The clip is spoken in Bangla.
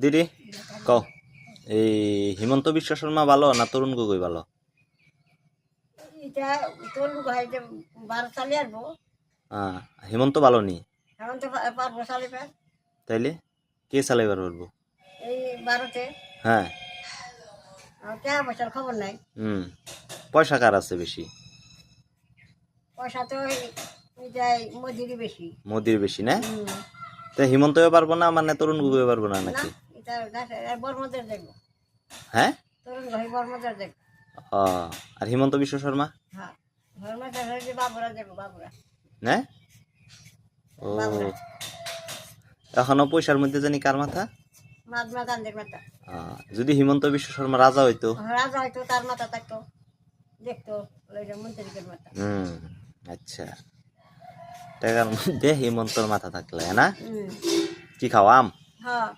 দিদি কও এই হিমন্ত বিশ্ব শর্মা ভালো না তরুণ গগৈ ভালো? এটা তরুণ গগৈ যে 12 সালে আসবো। হিমন্ত ভালো নি? এখন তো পারবো সালে পার তাইলে কে চালাইবার পারবো? এই 12তে। হ্যাঁ। কে বছর খবর নাই। পয়সা কার আছে বেশি? পয়সা তো যাই মোদিরই বেশি। মোদির বেশি না? তো হিমন্তও পারবো না মানে তরুণ গগৈ পারবো না না নাকি? এটা বর্মদের দেখবো। হ্যাঁ তরুণ গগৈ বর্মদের দেখবো। আর হিমন্ত বিশ্ব শর্মা? হ্যাঁ বর্মদের যে বাবুরা দেখবো বাবুরা। হ্যাঁ ও এখনো পয়সার মধ্যে জানি কার মাথা? মহাত্মা গান্ধীর মাথা। যদি হিমন্ত বিশ্ব শর্মা রাজা হইতো? রাজা হয়তো তার মাথা থাকতো, দেখতো মন্ত্রীদের মাথা। আচ্ছা টাকার মধ্যে হিমন্তর মাথা থাকলে না? কি খাও আম? হ্যাঁ।